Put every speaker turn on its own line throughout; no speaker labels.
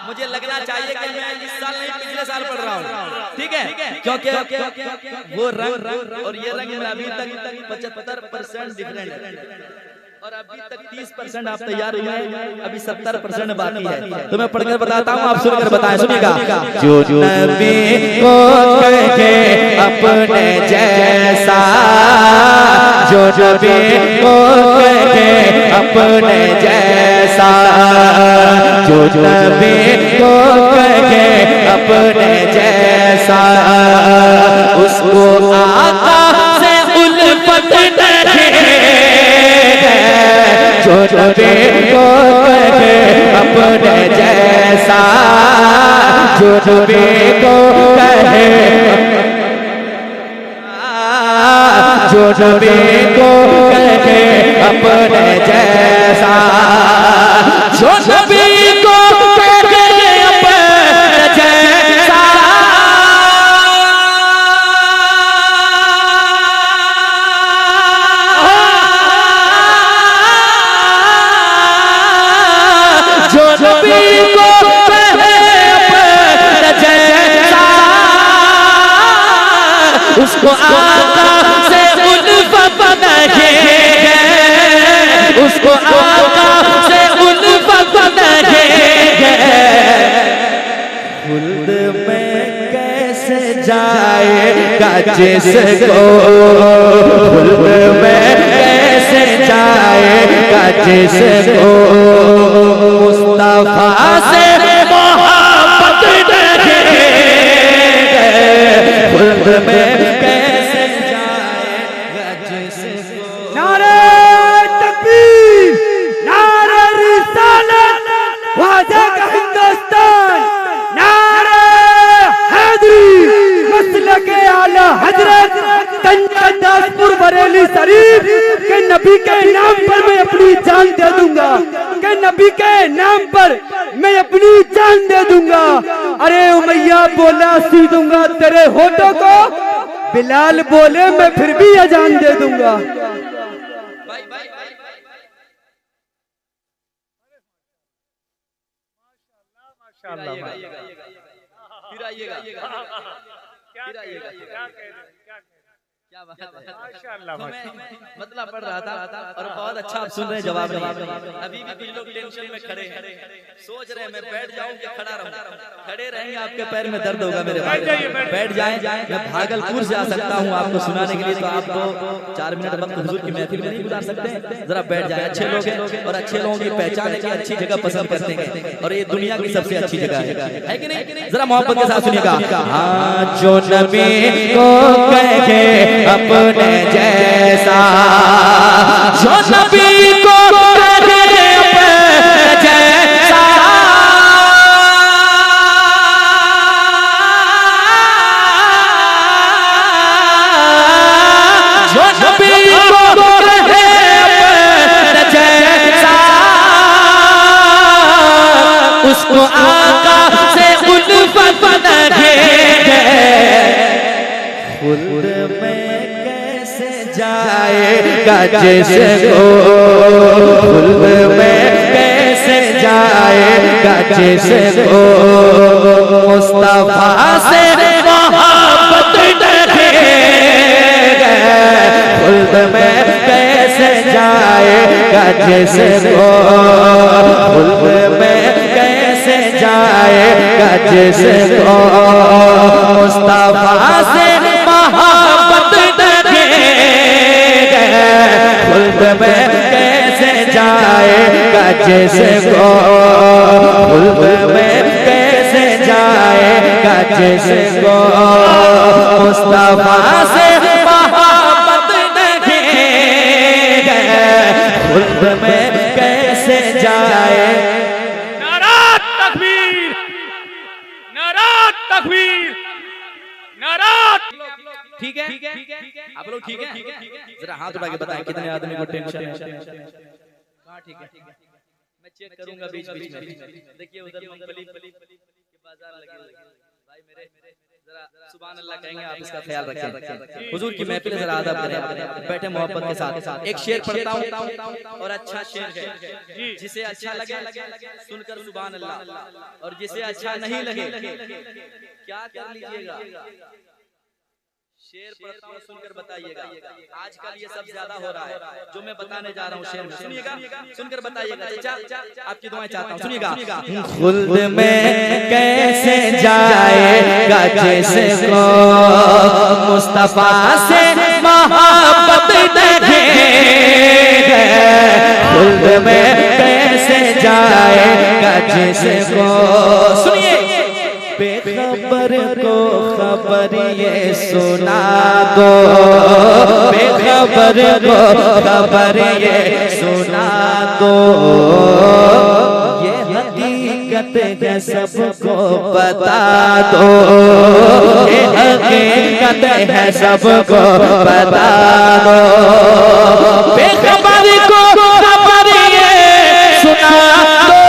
मुझे लगना चाहिए कि मैं इस साल नहीं पिछले साल पढ़ रहा हूँ, ठीक है, क्योंकि वो रंग और ये रंग में अभी तक 75% डिफरेंट है और अभी तक 30% आप तैयार हुए हैं, अभी 70% बाकी है। तो मैं पढ़कर बताता हूँ, आप सुनकर बताएं, सुनिएगा। जो नबी को कहे अपने जैसा, जो नबी को कहे अपने जैसा, जो नबी को कहे अपने जैसा, उसको आका से उल्फत नहीं। जो नबी को कहे अपने जैसा, जो नबी को कहे, जो नबी को कहे अपने जैसा, जो नबी को कहे अपने जैसा, जो नबी को कहे अपने जैसा, उसको आका से उल्फत नहीं, उसको आका से उल्फत नहीं। खुल्द में कैसे जाएगा जिसको, खुल्द में कैसे जाएगा जिसको मुस्तफा से मोहब्बत नहीं। खुल्द में कैसे जाएगा जिसको।
नारे तकबीर, नारे रिसालत, वादा का हिंदुस्तान, नारे हैदरी, मसलक आला हजरत कंचनदासपुर बरेली शरीफ के नबी के नाम पर मैं अपनी जान दे दूंगा, के नबी के नाम पर मैं अपनी जान दे दूंगा। अरे उमैया बोला सी दूंगा तेरे होठों को, बिलाल बोले मैं फिर भी अजान दे दूंगा।
क्या बात है, माशाअल्लाह। तो मैं मतलब पढ़ रहा था और बहुत अच्छा आप सुन रहे हैं जवाब। अभी भी कुछ लोग टेंशन में खड़े हैं, सोच रहे हैं मैं बैठ जाऊं कि खड़ा रहूं। खड़े रहेंगे आपके पैर में दर्द होगा मेरे भाई, बैठ जाएं। मैं भागलपुर से आ सकता हूं आपको सुनाने के लिए, तो आप तो 4 मिनट वक्त हुजूर की महफिल में नहीं गुजार सकते। जरा बैठ जाएं, अच्छे लोग हैं और अच्छे लोगों की पहचान है कि अच्छी जगह पसंद करते हैं और ये दुनिया की सबसे अच्छी जगह है कि नहीं? जरा मोहब्बत के साथ सुनिएगा। हाँ, जो नबी को कहे अपने जैसा, जो नबी को कहे अपने जैसा, जो नबी को कहे अपने जैसा, उसको आका से उल्फत नहीं। खुद में कैसे जाएगा जिसको, खुद में कैसे जाएगा जिसको मुस्तफा से मोहब्बत नहीं। खुद में कैसे जाएगा जिसको, खुद में कैसे जाएगा जिसको मुस्तफा से मोहब्बत नहीं। खुल्द में कैसे जाएगा जिसको, खुल्द में कैसे जाएगा जिसको मुस्तफा से मोहब्बत नहीं। खुल्द में कैसे जाए।
नारा तकबीर, नारा तकबीर, नारा।
ठीक है आप लोग, ठीक है, जरा हाथ उठा के बताएं कितने आदमी को टेंशन है। हाँ ठीक है, मैं चेक करूंगा बीच बीच में। देखिए उधर मूंगफली के बाजार लगे हुए भाई मेरे, सुभान अल्लाह कहेंगे, आप इसका ख्याल रखें। हुजूर की महफिल है, जरा अदब करें, बैठे मोहब्बत के साथ। एक शेर पढ़ता हूँ और अच्छा शेर है, जिसे अच्छा लगे सुनकर सुभान अल्लाह, और जिसे अच्छा नहीं लगे क्या कर लीजिएगा। शेर पढ़ता हूँ, सुनकर बताइएगा। आजकल ये सब ज्यादा हो रहा है जो मैं बताने जा रहा हूँ शेर में, सुनिएगा, सुनकर बताइएगा। चाचा आपकी दुआएं चाहता हूँ, सुनिएगा।
खुल्द में कैसे जाएगा जिसको मुस्तफा से मोहब्बत नहीं है, खुल्द में कैसे जाएगा जिसको। सुनिए, बेखबर को खबर ये सुना दो, बेखबर को खबर ये सुना दो, ये हकीकत है सबको बता दो, ये हकीकत है सबको बता दो, बेखबर को खबर ये सुना दो।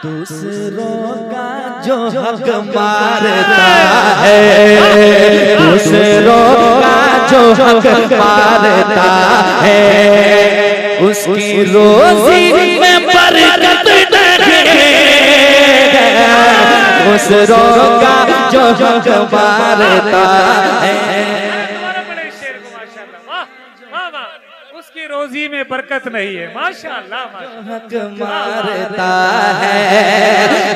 दूसरों का जो हक मारता है, दूसरों का जो हक मारता है, उसकी रोजी में बरकत नहीं है, दूसरों का जो हक मारता है,
उसकी रोजी में बरकत नहीं है। माशाअल्लाह,
हक मारता है,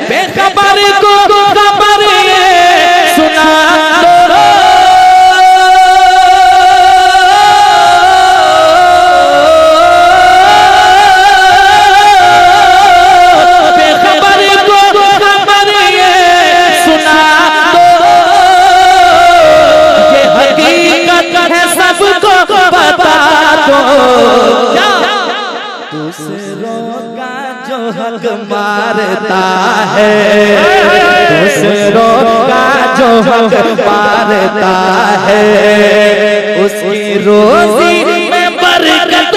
बेखबर को खबर ये सुना दो, बेखबर को खबर ये सुना दो, ये हकीकत है सबको बता दो। दूसरों का जो हक मारता है, दूसरों का जो हक मारता है, उसकी रोजी में बरकत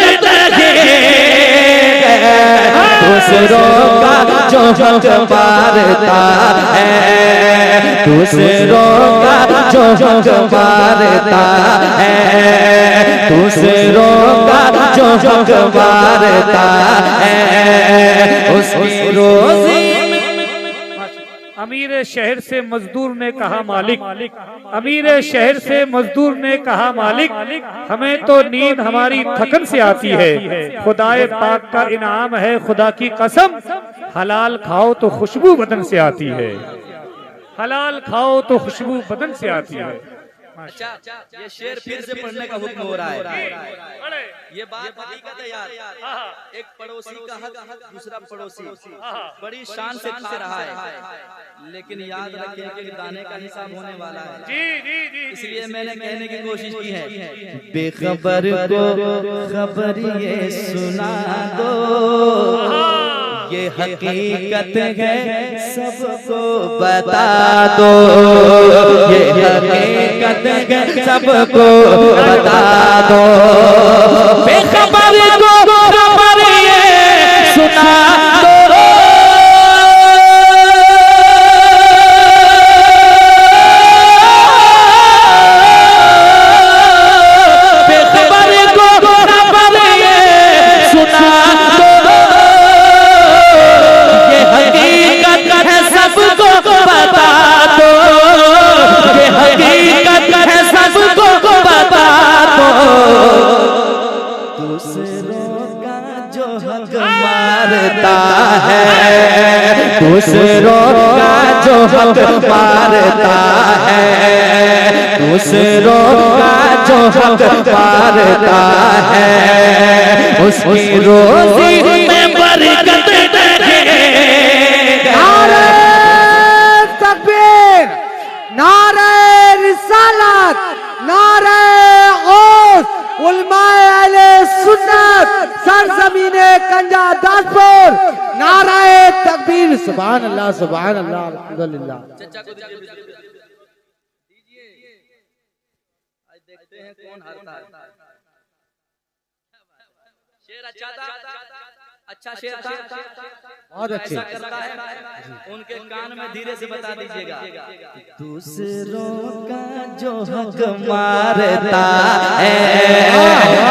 नहीं है, दूसरों का जो हक मारता है, दूसरों का जो हक मारता है, दूसरों का जो हक मारता है, उसकी रोजी।
अमीर शहर से मजदूर ने कहा मालिक, अमीर शहर से मजदूर ने कहा मालिक, हमें तो नींद हमारी थकन से आती है, खुदाए पाक का इनाम है खुदा की कसम, हलाल खाओ तो खुशबू बदन से आती है, हलाल खाओ तो खुशबू बदन से आती है।
अच्छा, ये शेर फिर से पढ़ने का हुक्म हो रहा है। ये बात हकीकत है यार, एक पड़ोसी का हक दूसरा पड़ोसी बड़ी शान से खा रहा है, लेकिन याद रखिए कि दाने का हिसाब होने वाला है।
जी जी जी,
इसलिए मैंने कहने की कोशिश की है,
बेखबर को खबर ये सुना दो, ये हकीकत है सबको बता दो, ये हकीकत है सबको बता दो, बेखबर को खबर ये सुना दो, बेखबर को खबर ये सुना दो, ये हकीकत है सबको बता दो, ये हकीकत है सबको बता दो, दूसरों का जो हक मारता है, दूसरों का जो हक मारता है, दूसरों का जो हक मारता है, उसकी रोजी में बरकत नहीं। नारे तकबीर, नारे रिसालत, नारे गौस, उलमाए अहले सुन्नत, सरजमीने गुरदासपुर, नाराए तकबीर, सुभान अल्लाह, सुभान अल्लाह, अल्हम्दुलिल्लाह।
चचा को दीजिए, आज देखते हैं कौन हारता है। शेर अच्छा था, अच्छा शेर था,
बहुत अच्छे।
ऐसा करता है, उनके कान में धीरे से बता दीजिएगा। दूसरों का जो हक मारता है,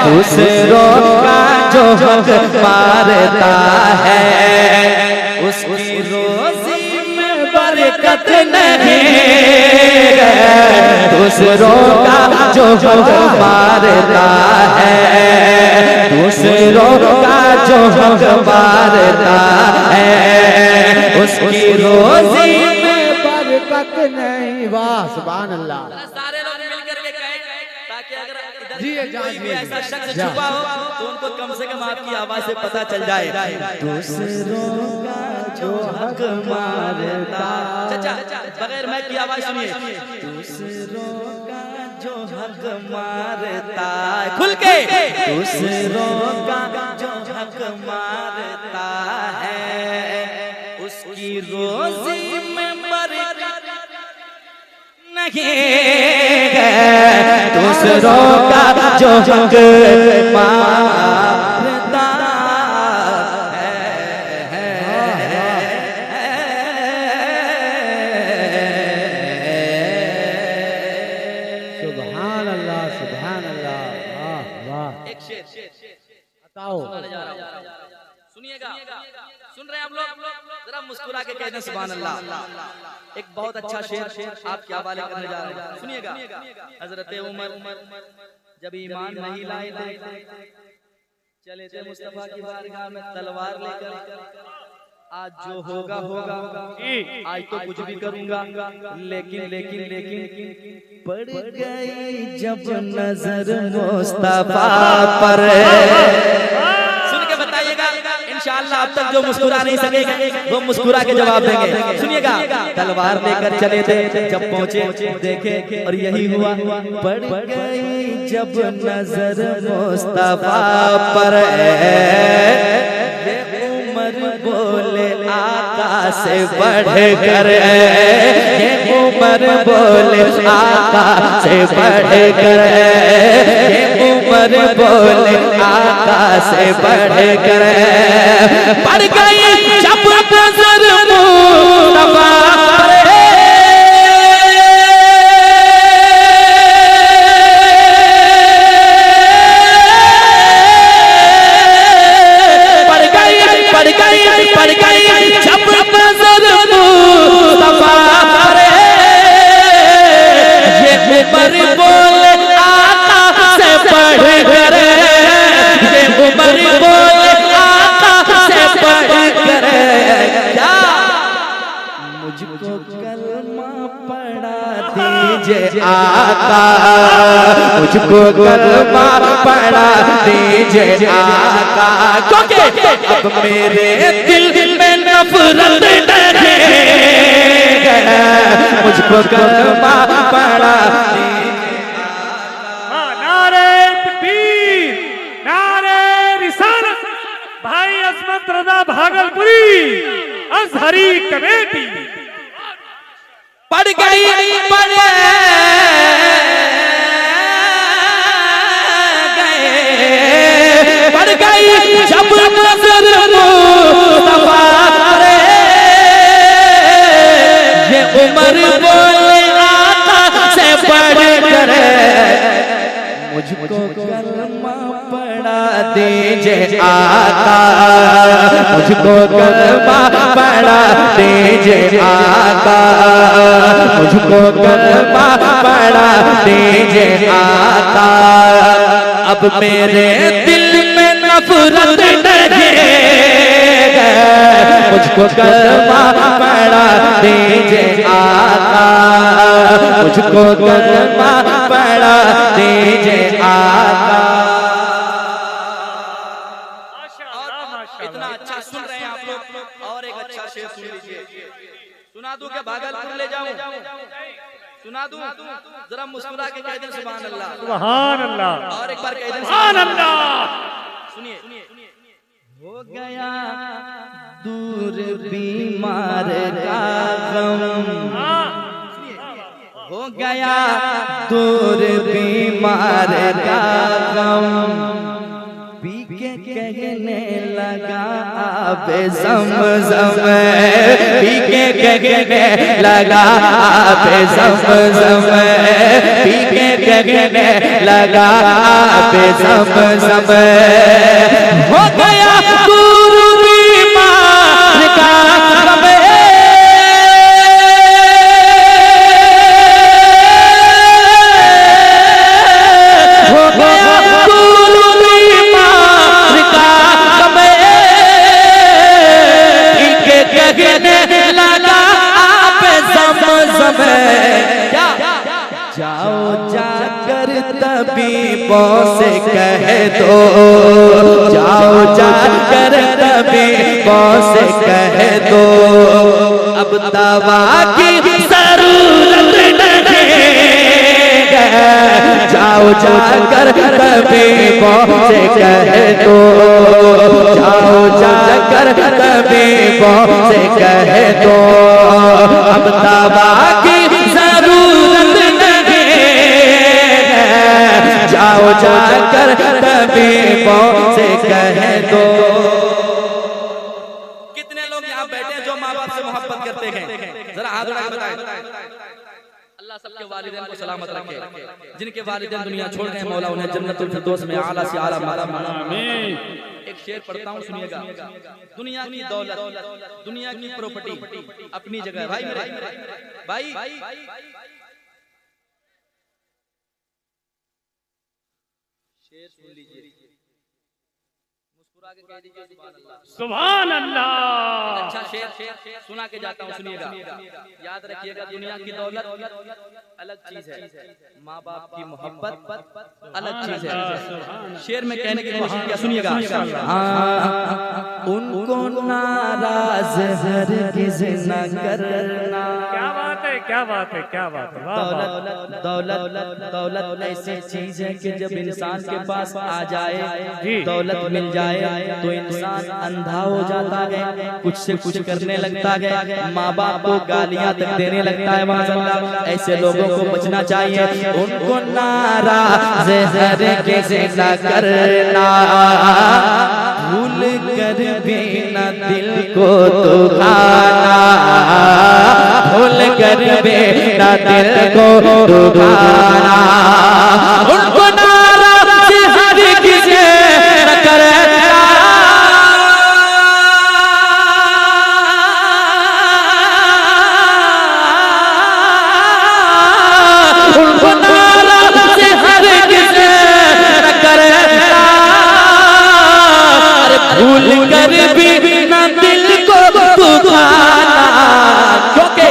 दूसरों का जो हक मारता है, उसकी रोजी में बरकत नहीं है। दूसरों का जो हक मारता है, दूसरों का जो हक मारता है, उसकी रोजी में
बरकत नहीं। वाह, सुभान अल्लाह।
सारे लोग मिलकर के कहें, ताकि अगर
जी,
कोई भी ऐसा शख्स
जा।
छुपा हो तो उनको कम से कम आपकी आवाज से पता चल जाए। दूसरों का जो हक मारता, चाचा बगैर मैं की आवाज सुनिए। दूसरों का जो हक मारता, खुल के, दूसरों का जो हक मारता है, उसकी रोजी में बरकत नहीं है। दूसरों का जो हक मारता
सुभान अल्लाह, सुभान अल्लाह। वाह वाह।
एक शेर
बताओ।
सुनिएगा, सुन रहे हैं आप लोग? जरा मुस्कुरा के कह दें सुभान अल्लाह। एक बहुत अच्छा शेर आपके हवाले करने जा रहे हैं, सुनिएगा। हजरत उमर जब ईमान नहीं लाए चले थे मुस्तफा की बारगाह में तलवार लेकर, आज जो होगा होगा, आज तो कुछ भी करूंगा, लेकिन लेकिन लेकिन पड़ गई जब नजर मुस्तफा पर। सुन के बताइएगा, इंशाअल्लाह अब तक जो मुस्कुरा नहीं सकेगा वो मुस्कुरा के जवाब देंगे। सुनिएगा, तलवार लेकर चले थे, जब पहुंचे देखे और यही हुआ, पड़ गई जब नजर मुस्तफा पर। उमर बोले आका से बढ़कर, ये उमर बोले आका से बढ़कर, ये उमर बोले आका से बढ़कर, पड़ गई जब नजर मुस्तफा पर। पड़ गई जब नजर मुस्तफा पर, ये उमर बोले आका से बढ़कर, ये उमर बोले आका से बढ़कर। क्या मुझको कलमा पढ़ा दीजिए आका, मुझको कलमा पढ़ा दीजिए आका, क्योंकि अब मेरे दिल में नफरत नहीं, मुझको कलमा पढ़ा दीजिए।
नारे तकबीर, नारे रिसालत। भाई अजमत रजा भागलपुरी अजहरी कमेटी।
पड़ गई पड़ गई जब नजर मुस्तफा पर, ये उमर बोले आका से बढ़कर, मुझको कलमा पढ़ा दीजिए आका, मुझको कलमा पढ़ा दीजिए आका, मुझको कलमा पढ़ा दीजिए आका। अब मेरे दिल में नफरत नहीं, मुझको कलमा पढ़ा दीजिए आका, मुझको कलमा पढ़ा दीजिए आका। इतना अच्छा सुन रहे हैं आप लोग, और एक अच्छा शेर सुन लीजिए। सुना दूं क्या? भागलपुर ले जाऊं? सुना दूं? जरा मुस्कुरा के कह दें सुभान अल्लाह।
सुभान अल्लाह,
और एक बार कह दें
सुभान अल्लाह।
सुनिए, हो गया दूर बीमार का गम, हो गया दूर बीमार का गम, पी के कहने लगा आबे ज़म-ज़म, पी के कहने लगा आबे ज़म-ज़म, पी के कहने लगा आबे ज़म-ज़म। हो गया दूर बीमार का गम, हो गया दूर बीमार का गम, पी के कहने लगा आबे ज़म-ज़म। जाओ जाकर तबीबों से कह दो, जाओ जाकर तबीबों से कह दो, अब दवा की जरूरत नहीं है। जाओ जाकर तबीबों से कह दो, जाओ जाकर तबीबों से कह दो, अब दवा की जरूरत जाओ जाकर तबीबों से कह दो। कितने लोग यहाँ बैठे हैं जो माँ बाप से मोहब्बत करते हैं? जरा हाथ उठा के बताएं। अल्लाह सबके वालिदैन को सलामत रखे, जिनके वालिदैन दुनिया छोड़ गए मौला उन्हें जन्नतुल फिरदौस में आला से आला मकाम आमीन। एक शेर पढ़ता हूँ, सुनिएगा। दुनिया की दौलत, दुनिया की प्रॉपर्टी अपनी जगह, भाई मेरे भाई शेर सुन लीजिए, मुस्कुरा के कह दीजिए सुभान अल्लाह। अच्छा शेर सुना के जाता हूँ, सुनिएगा, याद रखिएगा। दुनिया की दौलत अलग चीज है, माँ बाप की मोहब्बत अलग चीज है। शेर में कहने की कोशिश किया, सुनिएगा। उनको नाराज हरगिज़ न करना।
क्या बात है, क्या बात है, क्या बात है।
दौलत दौलत दौलत ऐसी चीज है कि जब इंसान के पास आ जाए, दौलत मिल जाए तो इंसान अंधा हो जाता है, कुछ से कुछ करने लगता है, माँ बाप को गालियां तक देने लगता है। माशाअल्लाह, ऐसे लोगों को बचना चाहिए। उनको नाराज हरगिज़ न करना, भूल कर भी न दिल को दुखाना, भूल कर भी न दिल को दुखाना। उनको नाराज हरगिज़ न करना, उनको नाराज हरगिज़ न करना, भूल कर भी न दिल को दुखाना। क्योंकि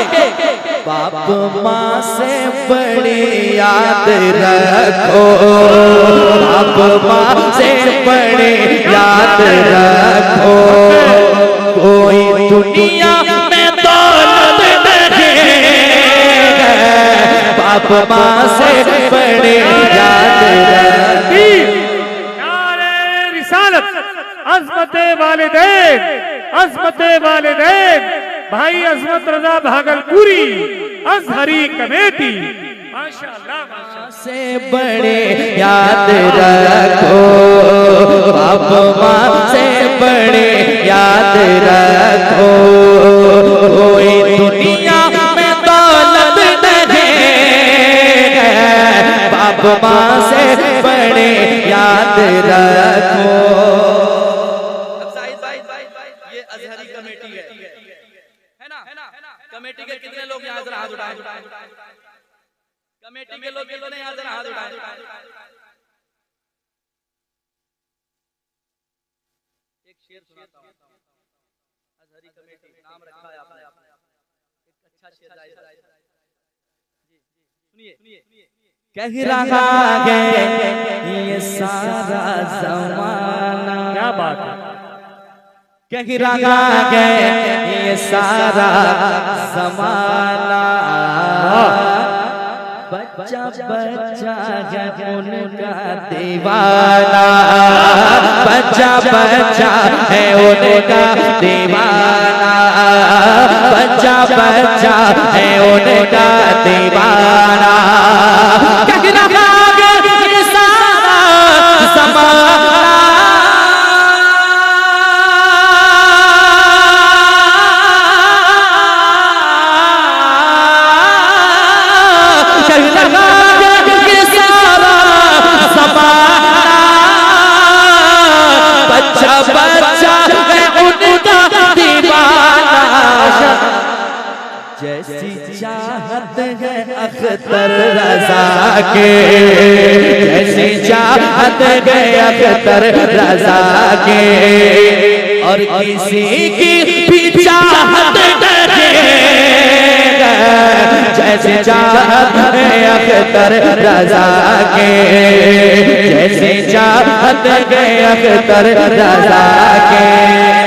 बाप माँ से बड़ी याद रखो, बाप माँ से बड़ी याद रखो, कोई दुनिया में दौलत नहीं है, बाप माँ से बड़ी याद रखो।
अज़मत वालिदैन, अज़मत वालिदैन, भाई अज़मत रज़ा भागलपुरी, अज़हरी कमेटी, माशाअल्लाह
से बड़े याद रखो, बाप माँ से बड़े याद रखो, कोई दुनिया में दौलत नहीं है, बाप माँ से बड़े याद रखो। अज़हरी कमेटी है ना? कमेटी के कितने लोग यहाँ जरा हाथ उठाएं? कमेटी के लोग कितने यहाँ जरा हाथ उठाएं? एक शेर सुनाता हूँ, अज़हरी कमेटी नाम रखा है आपने, एक अच्छा शेर है जी, सुनिए। कह रहा है ये सारा ज़माना, क्या बात है, कह रहा है ये सारा ज़माना, बच्चा बच्चा है उनका दीवाना, बच्चा बच्चा है उनका दीवाना, बच्चा बच्चा है उनका दीवाना। कहना मांगे ये सारा ज़माना, जैसी चाहत है अख्तर रज़ा के, जैसी चाहत है अख्तर रज़ा के, और किसी की भी चाहत नहीं, जैसी चाहत है अख्तर रज़ा के, जैसी चाहत है अख्तर रज़ा के।